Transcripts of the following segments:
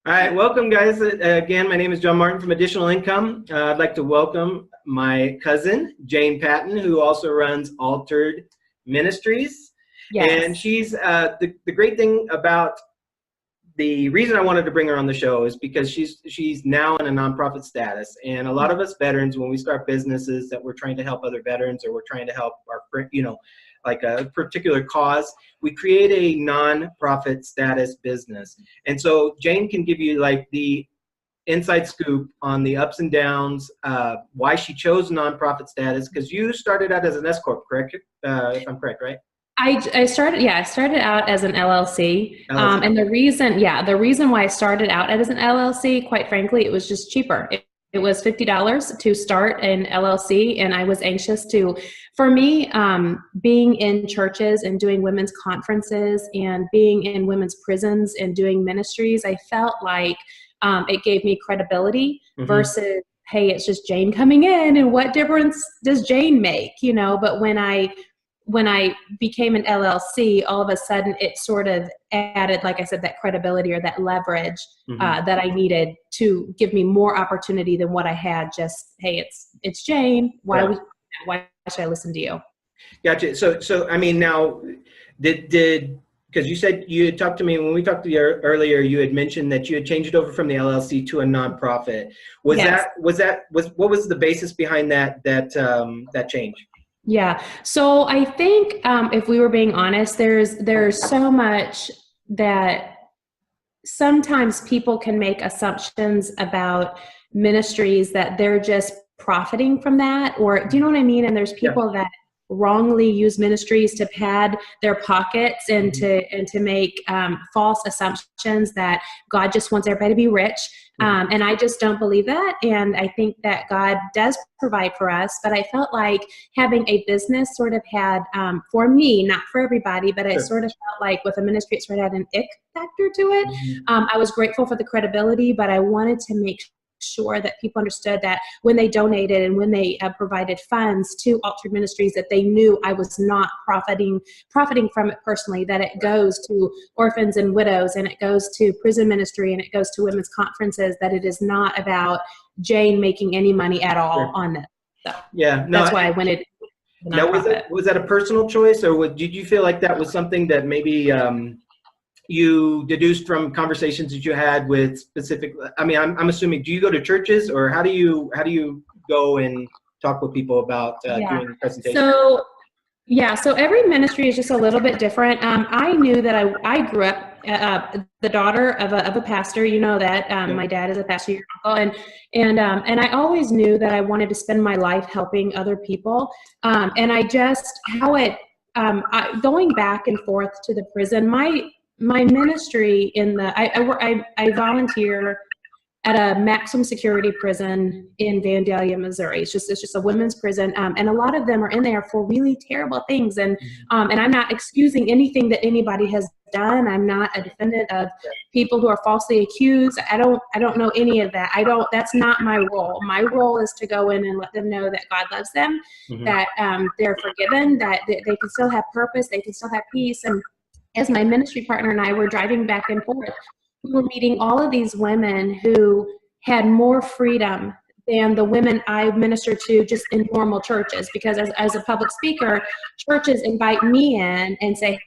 All right, welcome guys. Again, my name is John Martin from Additional Income. I'd like to welcome my cousin, Jayne Patton, who also runs Altered Ministries. Yes. And she's, the great thing about the reason I wanted to bring her on the show is because she's now in a nonprofit status. And a lot of us veterans, when we start businesses that we're trying to help other veterans or we're trying to help our, like a particular cause, we create a non-profit status business. And so Jayne can give you like the inside scoop on the ups and downs, why she chose nonprofit status, because you started out as an S Corp, correct? If I'm correct, right? I started out as an LLC. And the reason why I started out as an LLC, quite frankly, it was just cheaper. It was $50 to start an LLC, and I was anxious to, for me, being in churches and doing women's conferences and being in women's prisons and doing ministries, I felt like it gave me credibility versus, hey, it's just Jayne coming in, and what difference does Jayne make? But when I became an LLC, all of a sudden it sort of added, like I said, that credibility or that leverage that I needed to give me more opportunity than what I had. Just, hey, it's Jayne. Why should I listen to you? Gotcha. So I mean, now because you said you had talked to me when we talked to you earlier, you had mentioned that you had changed over from the LLC to a nonprofit. What was the basis behind that change? Yeah. So I think if we were being honest, there's so much that sometimes people can make assumptions about ministries that they're just profiting from that, or do you know what I mean? And there's people that wrongly use ministries to pad their pockets and to make false assumptions that God just wants everybody to be rich. And I just don't believe that. And I think that God does provide for us, but I felt like having a business sort of had, for me, not for everybody, but I sort of felt like with a ministry, it sort of had an ick factor to it. I was grateful for the credibility, but I wanted to make sure that people understood that when they donated and when they provided funds to Altered Ministries, that they knew I was not profiting from it personally, that it goes to orphans and widows, and it goes to prison ministry, and it goes to women's conferences, that it is not about Jayne making any money at all on this. So that's why I went into the nonprofit. Now, was that a personal choice, or did you feel like that was something that maybe you deduced from conversations that you had with specific? I mean, I'm assuming, do you go to churches, or how do you go and talk with people about doing presentations? So every ministry is just a little bit different. I knew that I grew up the daughter of a pastor. You know that my dad is a pastor, your uncle, and I always knew that I wanted to spend my life helping other people. And I just going back and forth to the prison. My ministry I volunteer at a maximum security prison in Vandalia, Missouri. It's just a women's prison, and a lot of them are in there for really terrible things. And I'm not excusing anything that anybody has done. I'm not a defendant of people who are falsely accused. I don't know any of that. That's not my role. My role is to go in and let them know that God loves them, that they're forgiven, that they can still have purpose, they can still have peace. And as my ministry partner and I were driving back and forth, we were meeting all of these women who had more freedom than the women I minister to just in normal churches. Because as a public speaker, churches invite me in and say,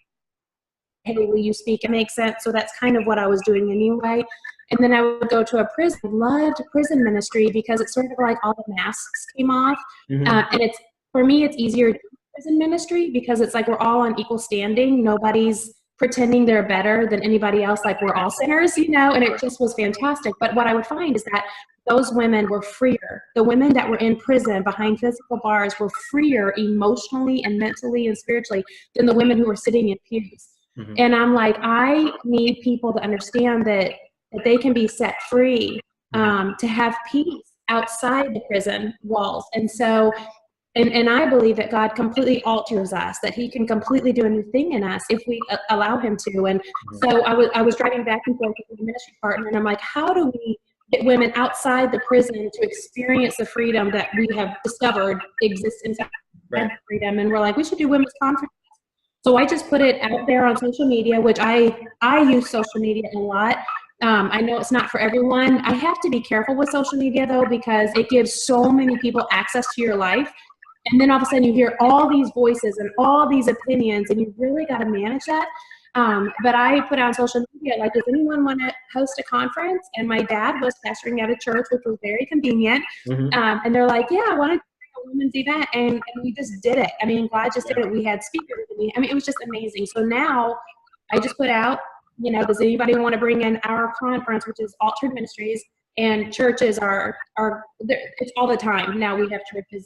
hey, will you speak? It makes sense. So that's kind of what I was doing anyway. And then I would go to a prison. I loved prison ministry because it's sort of like all the masks came off. And for me, it's easier to do prison ministry because it's like we're all on equal standing. Nobody's pretending they're better than anybody else, like we're all sinners, and it just was fantastic. But what I would find is that those women were freer. The women that were in prison behind physical bars were freer emotionally and mentally and spiritually than the women who were sitting in pews. And I'm like, I need people to understand that they can be set free, to have peace outside the prison walls. And so And I believe that God completely alters us, that he can completely do a new thing in us if we allow him to. And so I was driving back and forth with my ministry partner, and I'm like, how do we get women outside the prison to experience the freedom that we have discovered exists inside freedom? And we're like, we should do women's conferences. So I just put it out there on social media, which I use social media a lot. I know it's not for everyone. I have to be careful with social media though, because it gives so many people access to your life. And then all of a sudden you hear all these voices and all these opinions, and you really got to manage that. But I put on social media, like, does anyone want to host a conference? And my dad was pastoring at a church, which was very convenient. And they're like, yeah, I want to do a women's event. And we just did it. I mean, God just did it. We had speakers. I mean, it was just amazing. So now I just put out, you know, does anybody want to bring in our conference, which is Altered Ministries? And churches are it's all the time. Now we have churches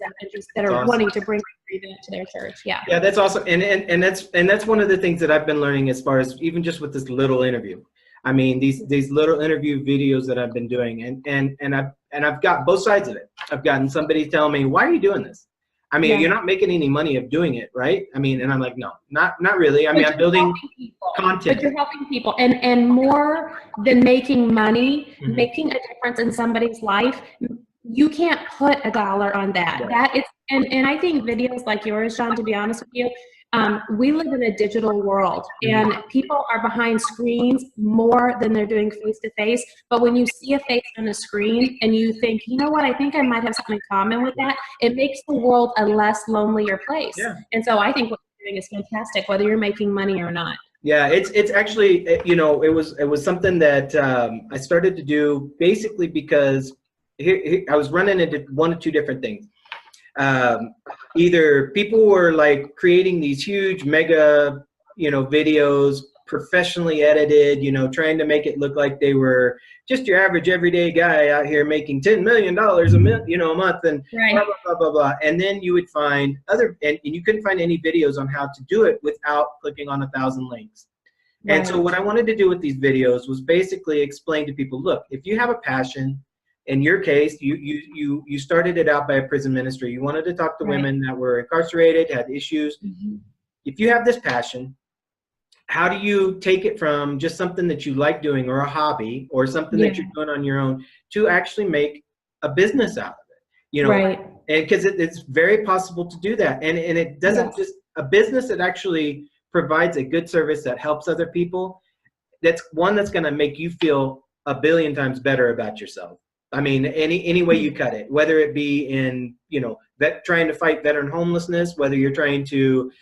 that are wanting to bring event to their church. Yeah, that's awesome. And that's one of the things that I've been learning, as far as even just with this little interview. I mean, these little interview videos that I've been doing, and I've got both sides of it. I've gotten somebody tell me, why are you doing this? I mean, you're not making any money of doing it, right? I mean, and I'm like, no, not really. I mean, I'm building content. But you're helping people, and more than making money, making a difference in somebody's life. You can't put $1 on that. Right. That is, and I think videos like yours, John, to be honest with you, we live in a digital world, and people are behind screens more than they're doing face to face. But when you see a face on a screen and you think, you know what, I think I might have something in common with that, it makes the world a less lonelier place. Yeah. And so I think what you're doing is fantastic, whether you're making money or not. Yeah, it's actually, you know, it was something that I started to do basically because I was running into one of two different things. Either people were like creating these huge mega, you know, videos, professionally edited, you know, trying to make it look like they were just your average everyday guy out here making $10 million a month, and blah, blah, blah, blah, blah. And then you would find and you couldn't find any videos on how to do it without clicking on 1,000 links. Right. And so what I wanted to do with these videos was basically explain to people, look, if you have a passion, in your case, you started it out by a prison ministry. You wanted to talk to women that were incarcerated, had issues. If you have this passion, how do you take it from just something that you like doing, or a hobby, or something that you're doing on your own, to actually make a business out of it? You know, and because it's very possible to do that. And it doesn't just a business that actually provides a good service that helps other people. That's one that's going to make you feel 1 billion times better about yourself. I mean, any way you cut it, whether it be in, you know, trying to fight veteran homelessness, whether you're trying to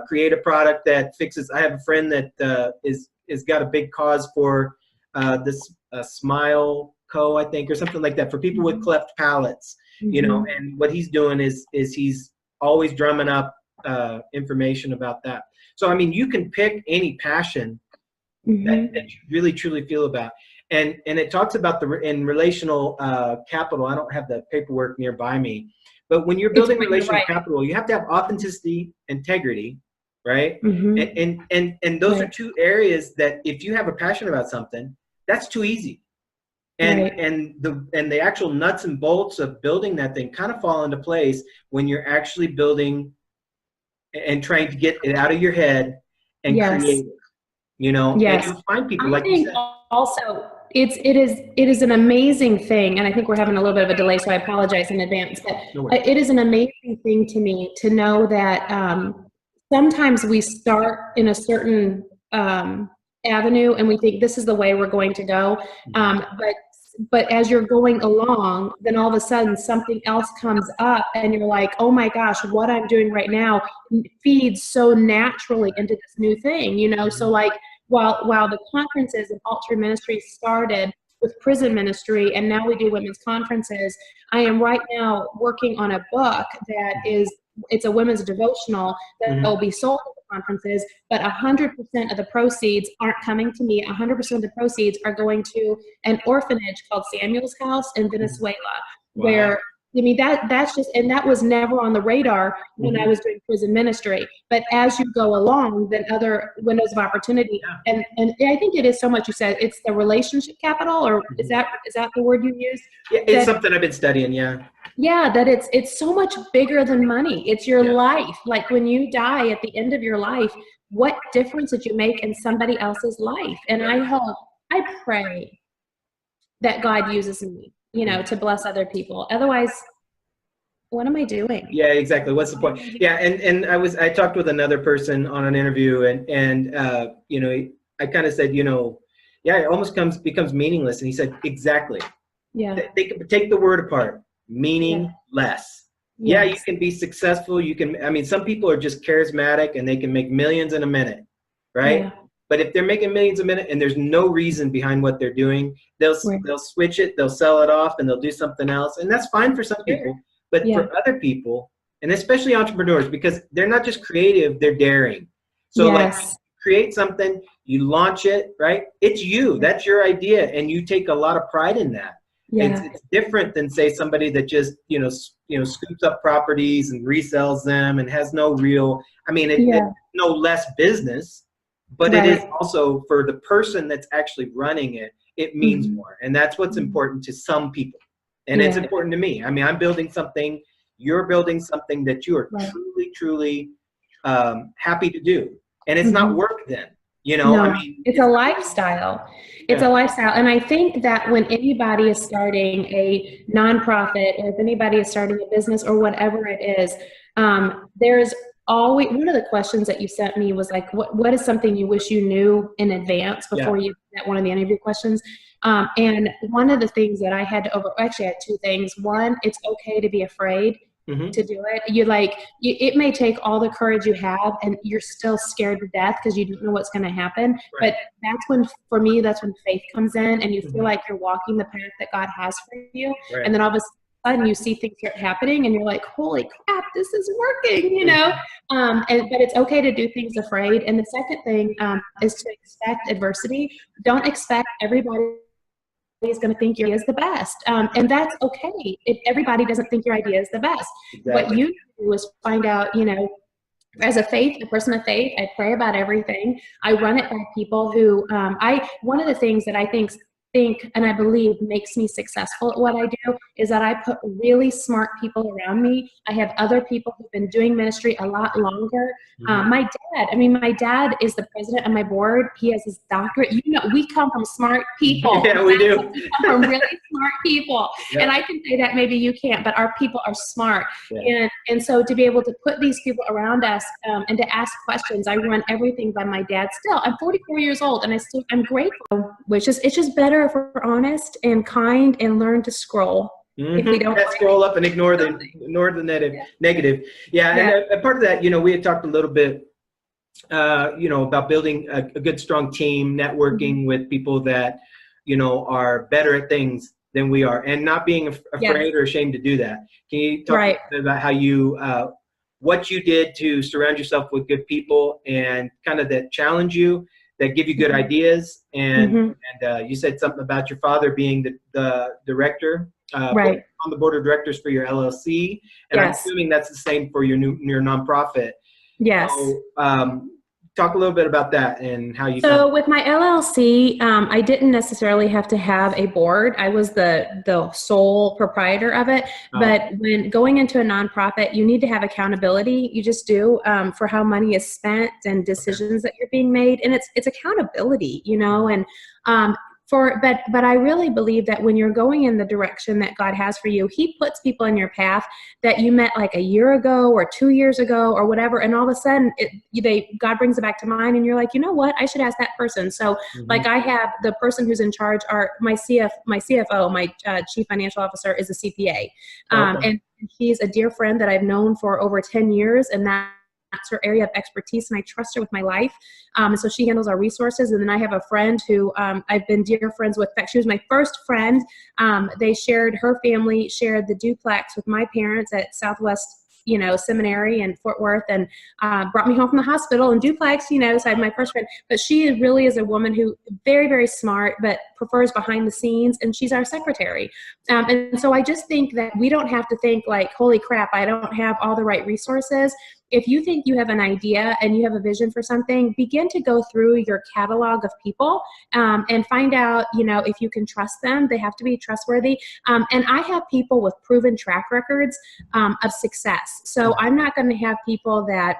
create a product that fixes. I have a friend that is got a big cause for this Smile Co, I think, or something like that, for people with cleft palates. You know, and what he's doing is he's always drumming up information about that. So I mean, you can pick any passion that you really truly feel about. And it talks about in relational capital. I don't have the paperwork nearby me, but when you're building relational capital, you have to have authenticity, integrity, right? And those are two areas that if you have a passion about something, that's too easy. And the actual nuts and bolts of building that thing kind of fall into place when you're actually building and trying to get it out of your head and create it. You know, and you'll find people like you said. Also, it is an amazing thing, and I think we're having a little bit of a delay, so I apologize in advance. But it is an amazing thing to me to know that sometimes we start in a certain avenue, and we think this is the way we're going to go. But as you're going along, then all of a sudden something else comes up, and you're like, oh my gosh, what I'm doing right now feeds so naturally into this new thing, you know? So like, while the conferences and Altered Ministries started with prison ministry, and now we do women's conferences, I am right now working on a book that it's a women's devotional that will be sold at the conferences, but 100% of the proceeds aren't coming to me. 100% of the proceeds are going to an orphanage called Samuel's House in Venezuela, where, I mean, that's just, and that was never on the radar when I was doing prison ministry. But as you go along, then other windows of opportunity, and I think it is so much, you said, it's the relationship capital, or is that the word you use? Yeah, it's something I've been studying, Yeah, that it's so much bigger than money. It's your life. Like when you die at the end of your life, what difference did you make in somebody else's life? And I pray that God uses me, you know, to bless other people. Otherwise, what am I doing? Yeah, exactly. What's the point? Yeah, and I talked with another person on an interview, and you know, I kind of said, you know, yeah, it almost becomes meaningless. And he said, exactly. Yeah. They could take the word apart, meaningless. Yeah, you Yes. can be successful. You can, I mean, some people are just charismatic and they can make millions in a minute, right? Yeah. But if they're making millions a minute and there's no reason behind what they're doing, they'll switch it, they'll sell it off, and they'll do something else. And that's fine for some people. But for other people, and especially entrepreneurs, because they're not just creative, they're daring. So like create something, you launch it, right? It's you. That's your idea. And you take a lot of pride in that. Yeah. It's different than, say, somebody that just, scoops up properties and resells them and has no real, I mean, it's no less business. But it is also, for the person that's actually running it, it means more. And that's what's important to some people. And it's important to me. I mean, I'm building something, you're building something that you are truly, truly happy to do. And it's not work then, No, I mean, it's a lifestyle. It's a lifestyle. And I think that when anybody is starting a nonprofit, or if anybody is starting a business or whatever it is, there's always, one of the questions that you sent me was like, what is something you wish you knew in advance before you met one of the interview questions? And one of the things that I had to actually I had two things. One, it's okay to be afraid to do it. It may take all the courage you have and you're still scared to death because you don't know what's going to happen. But that's when, for me, that's when faith comes in and you feel like you're walking the path that God has for you. And then all of a sudden you see things start happening and you're like, holy crap, this is working, but it's okay to do things afraid. And the second thing is to expect adversity. Don't expect everybody is going to think your idea is the best. And that's okay if everybody doesn't think your idea is the best. What you do is find out, as a person of faith, I pray about everything. I run it by people who, one of the things that I think and I believe makes me successful at what I do is that I put really smart people around me. I have other people who've been doing ministry a lot longer. My dad is the president of my board. He has his doctorate. We come from smart people. Yeah, we do. We come from really smart people. And I can say that maybe you can't, but our people are smart. And so to be able to put these people around us and to ask questions, I run everything by my dad still. I'm 44 years old and I'm grateful, it's just better if we're honest and kind and learn to scroll. If we don't scroll up and ignore the negative. And part of that, we had talked a little bit, about building a good, strong team, networking with people that, are better at things than we are, and not being afraid or ashamed to do that. Can you talk a bit about how you, what you did to surround yourself with good people and kind of that challenge you, that give you good ideas, and you said something about your father being the director on the board of directors for your LLC, and I'm assuming that's the same for your nonprofit. Yes. So, talk a little bit about that and how you. So with my LLC, I didn't necessarily have to have a board. I was the sole proprietor of it. But when going into a nonprofit, you need to have accountability. You just do, for how money is spent and decisions that you're being made, and it's accountability, and but I really believe that when you're going in the direction that God has for you, He puts people in your path that you met like a year ago or 2 years ago or whatever, and all of a sudden God brings it back to mind, and you're like, you know what, I should ask that person. So like I have the person who's in charge, my CFO, my chief financial officer, is a CPA, and she's a dear friend that I've known for over 10 years, and that's her area of expertise, and I trust her with my life. And so she handles our resources. And then I have a friend who I've been dear friends with. In fact, she was my first friend. Her family shared the duplex with my parents at Southwest Seminary in Fort Worth, and brought me home from the hospital in duplex, so I had my first friend. But she really is a woman who very, very smart, but prefers behind the scenes, and she's our secretary. And so I just think that we don't have to think like, holy crap, I don't have all the right resources. If you think you have an idea and you have a vision for something, begin to go through your catalog of people and find out, if you can trust them. They have to be trustworthy. And I have people with proven track records of success. So I'm not going to have people that,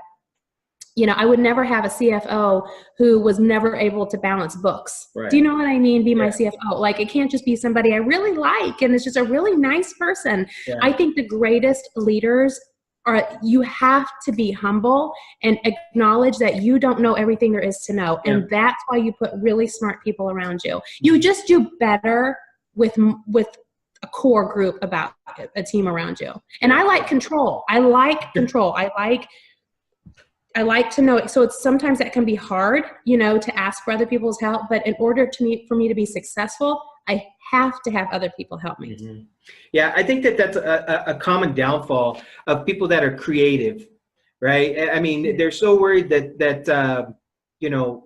I would never have a CFO who was never able to balance books. Right. Do you know what I mean? Be my CFO. Like, it can't just be somebody I really like and it's just a really nice person. Yeah. I think the greatest leaders you have to be humble and acknowledge that you don't know everything there is to know. Yeah. And that's why you put really smart people around you. You just do better with a core group about a team around you. And I like control. I like control. I like to know. So it's sometimes that can be hard, to ask for other people's help. But in order for me to be successful, I have to have other people help me. Mm-hmm. Yeah, I think that's a common downfall of people that are creative, right? I mean, they're so worried that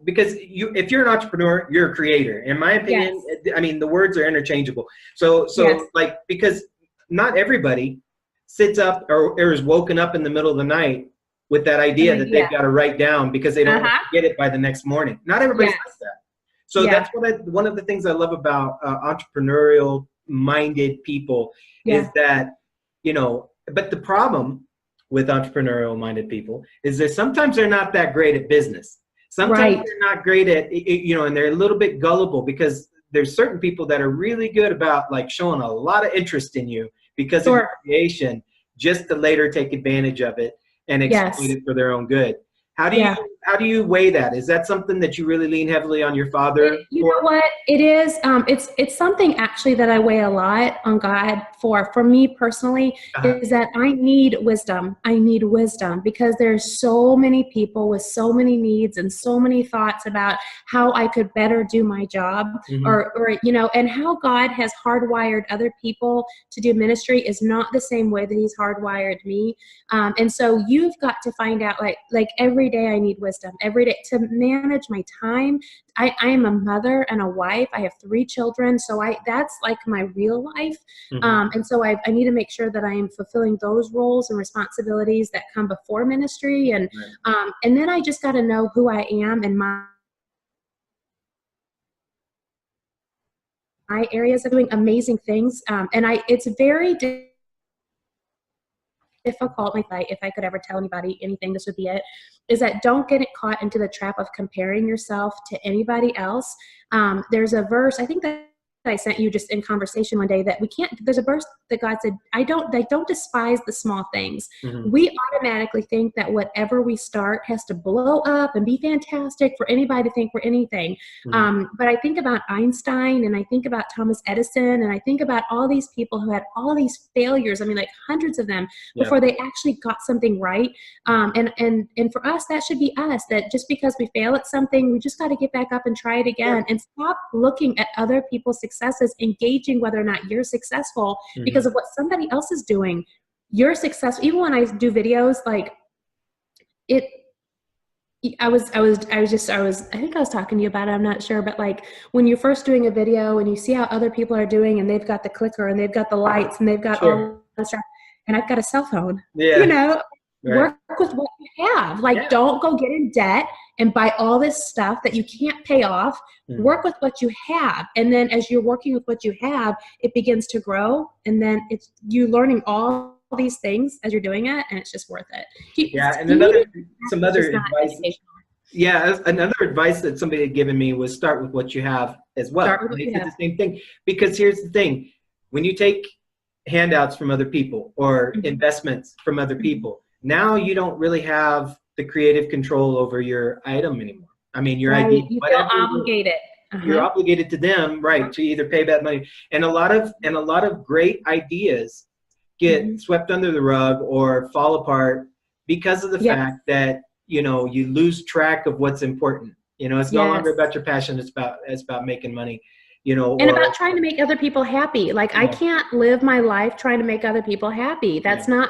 because if you're an entrepreneur, you're a creator. In my opinion, yes. I mean, the words are interchangeable. So yes. Like, because not everybody sits up or is woken up in the middle of the night with that idea that they've got to write down because they don't get it by the next morning. Not everybody does that. So that's one of the things I love about entrepreneurial minded people is that, but the problem with entrepreneurial minded people is that sometimes they're not that great at business. Sometimes they're not great at, and they're a little bit gullible because there's certain people that are really good about like showing a lot of interest in you because of your creation, just to later take advantage of it and exploit it for their own good. How do you weigh that? Is that something that you really lean heavily on your father? You know what? It is. It's something actually that I weigh a lot on God for. For me personally, is that I need wisdom. I need wisdom because there's so many people with so many needs and so many thoughts about how I could better do my job, or and how God has hardwired other people to do ministry is not the same way that He's hardwired me. And so you've got to find out, like every day I need wisdom. Every day to manage my time. I am a mother and a wife. I have 3 children, so that's like my real life. And so I need to make sure that I am fulfilling those roles and responsibilities that come before ministry, and then I just got to know who I am and my areas of doing amazing things. It's very difficult. If I could ever tell anybody anything, this would be it, is that don't get caught into the trap of comparing yourself to anybody else. There's a verse, I think that I sent you just in conversation one day, that there's a verse that God said, don't despise the small things. We automatically think that whatever we start has to blow up and be fantastic for anybody to think we're anything. But I think about Einstein, and I think about Thomas Edison, and I think about all these people who had all these failures. I mean, like hundreds of them before they actually got something right. And for us, that should be us, that just because we fail at something, we just got to get back up and try it again, and stop looking at other people's successes, engaging whether or not you're successful because of what somebody else is doing. You're successful. Even when I do videos, like it, I think I was talking to you about it, I'm not sure, but like when you're first doing a video and you see how other people are doing, and they've got the clicker and they've got the lights and they've got all that stuff, and I've got a cell phone, work with what you have. Like, don't go get in debt and buy all this stuff that you can't pay off. Work with what you have. And then as you're working with what you have, it begins to grow. And then it's you learning all these things as you're doing it, and it's just worth it. Another advice that somebody had given me was start with what you have as well. It's the same thing, because here's the thing. When you take handouts from other people or investments from other people, now you don't really have the creative control over your item anymore. I mean, your idea. You feel obligated. You're obligated to them, right, to either pay that money. And a lot of great ideas get swept under the rug or fall apart because of the fact that you lose track of what's important. It's no longer about your passion. It's about making money. And about trying to make other people happy. Like I can't live my life trying to make other people happy. That's not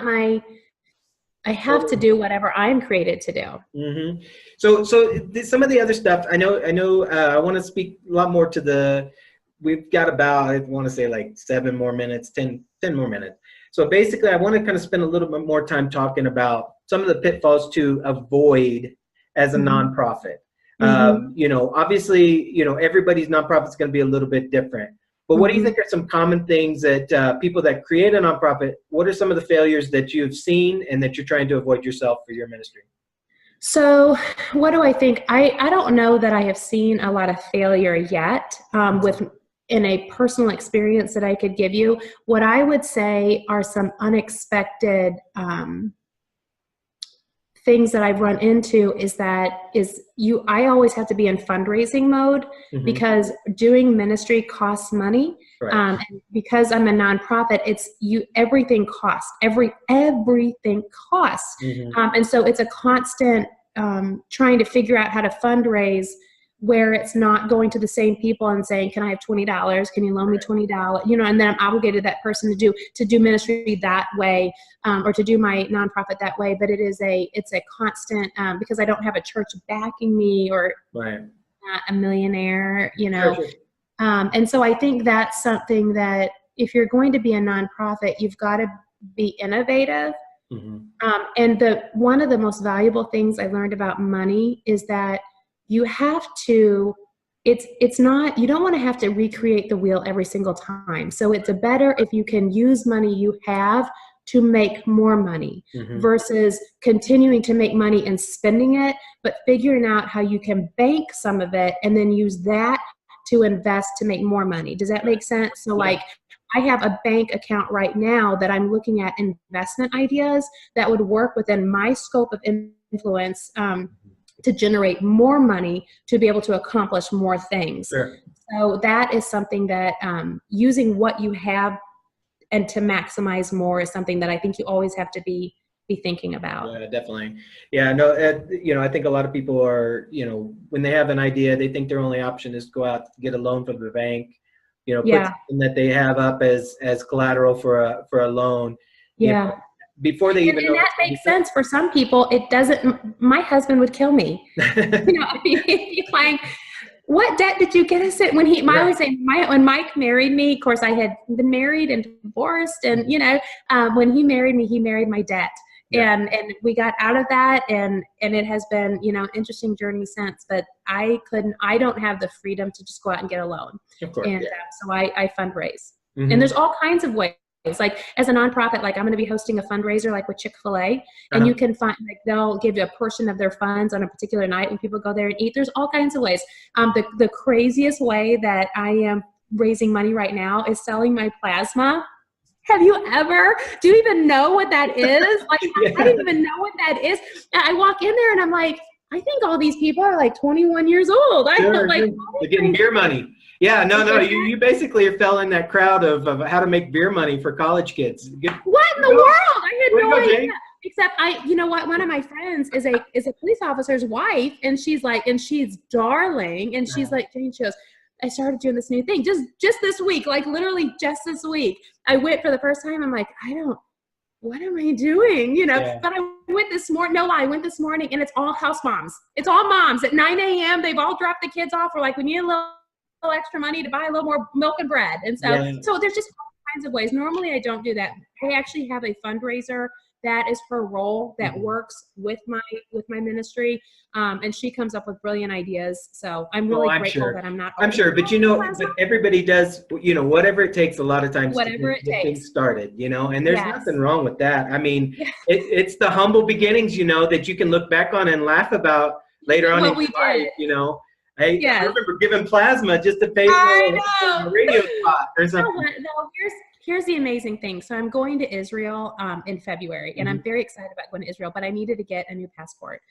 I have to do whatever I'm created to do. So some of the other stuff, I know. I want to speak a lot more to we've got about, I want to say like 7 more minutes, 10 more minutes. So basically, I want to kind of spend a little bit more time talking about some of the pitfalls to avoid as a nonprofit. Obviously, everybody's nonprofit is going to be a little bit different. But what do you think are some common things that people that create a nonprofit, what are some of the failures that you've seen and that you're trying to avoid yourself for your ministry? So what do I think? I don't know that I have seen a lot of failure yet in a personal experience that I could give you. What I would say are some unexpected things that I've run into is I always have to be in fundraising mode because doing ministry costs money. Right. And because I'm a nonprofit, everything costs. Everything costs. And so it's a constant trying to figure out how to fundraise where it's not going to the same people and saying, can I have $20? Can you loan me $20? And then I'm obligated that person to do ministry that way, or to do my nonprofit that way. But it's a constant, because I don't have a church backing me or not a millionaire, Sure. And so I think that's something that if you're going to be a nonprofit, you've got to be innovative. And one of the most valuable things I learned about money is that you have to, it's not, you don't want to have to recreate the wheel every single time. So it's better if you can use money you have to make more money versus continuing to make money and spending it, but figuring out how you can bank some of it and then use that to invest to make more money. Does that make sense? So like, I have a bank account right now that I'm looking at investment ideas that would work within my scope of influence, to generate more money to be able to accomplish more things. Sure. So that is something that using what you have and to maximize more is something that I think you always have to be thinking about. Yeah, definitely. Yeah, no, I think a lot of people are, when they have an idea, they think their only option is to go out to get a loan from the bank, put something that they have up as collateral for a loan. Yeah. Before they even know. And that makes sense for some people. It doesn't. My husband would kill me. He's like, "What debt did you get us in?" When I always say, when Mike married me, of course I had been married and divorced, and when he married me, he married my debt, and we got out of that, and it has been interesting journey since. But I don't have the freedom to just go out and get a loan, of course, and so I fundraise, and there's all kinds of ways. Like as a nonprofit, like I'm going to be hosting a fundraiser like with Chick-fil-A, and you can find they'll give you a portion of their funds on a particular night when people go there and eat. There's all kinds of ways. The craziest way that I am raising money right now is selling my plasma. Do you even know what that is? Like I didn't even know what that is. And I walk in there and I'm like, I think all these people are like 21 years old. They're getting beer money. Yeah, no, you basically fell in that crowd of how to make beer money for college kids. What in the world? I had no idea. Except one of my friends is a police officer's wife, and she's darling, and she's like, Jayne, she goes, I started doing this new thing just this week, like literally just this week. I went for the first time. I'm like, what am I doing? But I went this morning. No lie, I went this morning, and it's all house moms. It's all moms at 9 a.m. They've all dropped the kids off. We're like, we need a little extra money to buy a little more milk and bread. And so there's just all kinds of ways. Normally I don't do that. I actually have a fundraiser that is her role that works with my ministry. And she comes up with brilliant ideas. So I'm really grateful that I'm not. I'm sure, but but everybody does, whatever it takes a lot of times to get things started, and there's nothing wrong with that. I mean, it's the humble beginnings, that you can look back on and laugh about later on in your life, I remember giving plasma just to pay for a radio spot or something. No, here's the amazing thing. So I'm going to Israel in February, and I'm very excited about going to Israel, but I needed to get a new passport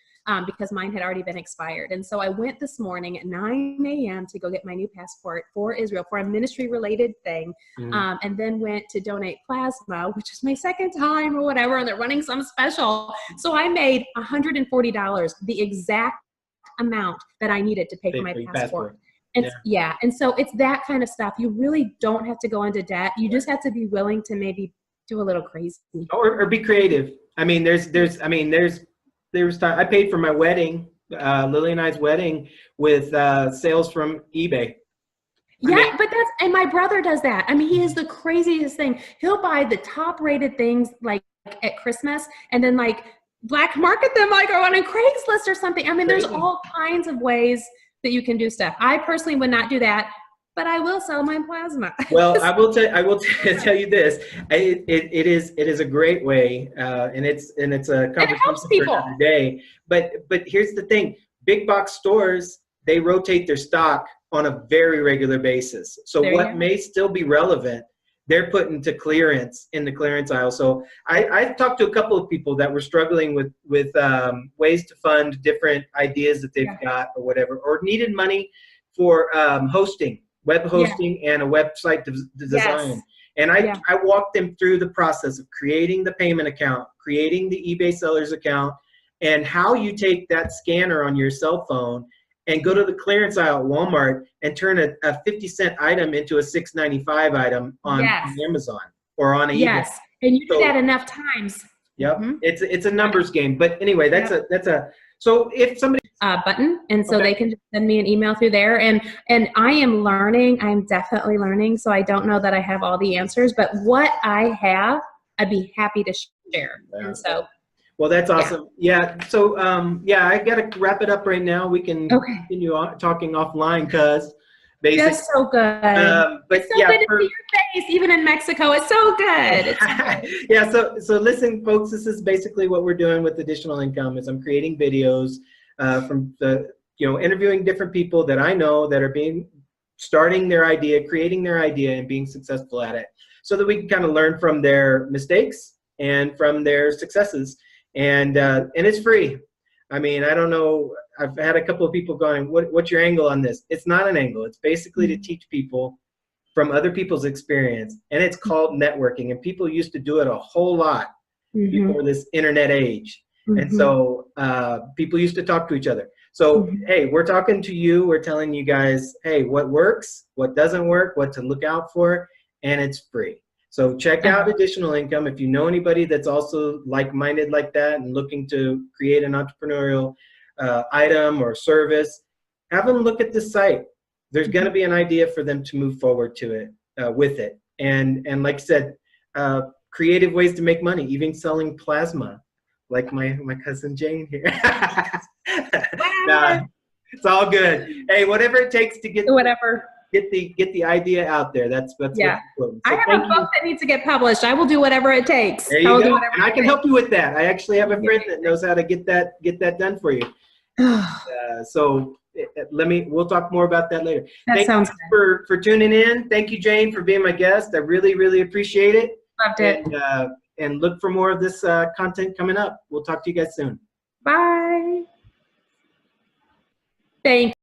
because mine had already been expired. And so I went this morning at 9 a.m. to go get my new passport for Israel for a ministry-related thing, and then went to donate plasma, which is my second time or whatever, and they're running some special. So I made $140, the exact amount that I needed to pay for my passport. And and so it's that kind of stuff. You really don't have to go into debt. You just have to be willing to maybe do a little crazy or be creative. I mean, there was time I paid for my wedding, Lily and I's wedding, with sales from eBay. And my brother does that. I mean, he is the craziest thing. He'll buy the top rated things like at Christmas and then like black market them like on a Craigslist or something. I mean, there's all kinds of ways that you can do stuff. I personally would not do that, but I will sell my plasma. Well, I will tell you this. It is a great way, and it's a conversation for another day. But here's the thing: big box stores, they rotate their stock on a very regular basis. So what may still be relevant they're put into clearance in the clearance aisle. So I've talked to a couple of people that were struggling with ways to fund different ideas that they've got or whatever, or needed money for hosting, web hosting, and a website design. And I walked them through the process of creating the payment account, creating the eBay sellers account, and how you take that scanner on your cell phone and go to the clearance aisle at Walmart and turn a 50-cent item into a $6.95 item on Amazon or on eBay. Yes, and you do that enough times. Yep, it's a numbers game. But anyway, that's so if somebody button, and so they can just send me an email through there. And I am learning. I'm definitely learning. So I don't know that I have all the answers, but what I have, I'd be happy to share. And so. Well, that's awesome. Yeah. So, I got to wrap it up right now. We can continue talking offline because basically. That's so good. But it's so good to see your face, even in Mexico. It's so good. Yeah. So listen, folks, this is basically what we're doing with additional income is I'm creating videos from the, interviewing different people that I know that are starting their idea, creating their idea and being successful at it so that we can kind of learn from their mistakes and from their successes. And it's free. I mean, I don't know. I've had a couple of people going, what's your angle on this? It's not an angle. It's basically to teach people from other people's experience. And it's called networking. And people used to do it a whole lot before this internet age. And so people used to talk to each other. So, hey, we're talking to you. We're telling you guys, hey, what works, what doesn't work, what to look out for, and it's free. So check out Additional Income. If you know anybody that's also like-minded like that and looking to create an entrepreneurial item or service, have them look at this site. There's going to be an idea for them to move forward to it, with it. And like I said, creative ways to make money, even selling plasma, like my cousin Jayne here. It's all good. Hey, whatever it takes to get the idea out there. That's what's important. So I have a book that needs to get published. I will do whatever it takes. There you go. And I can help you with that. I actually have a friend that knows how to get that done for you. So we'll talk more about that later. Thank you for tuning in. Thank you, Jayne, for being my guest. I really, really appreciate it. Loved it. And look for more of this content coming up. We'll talk to you guys soon. Bye. Thank you.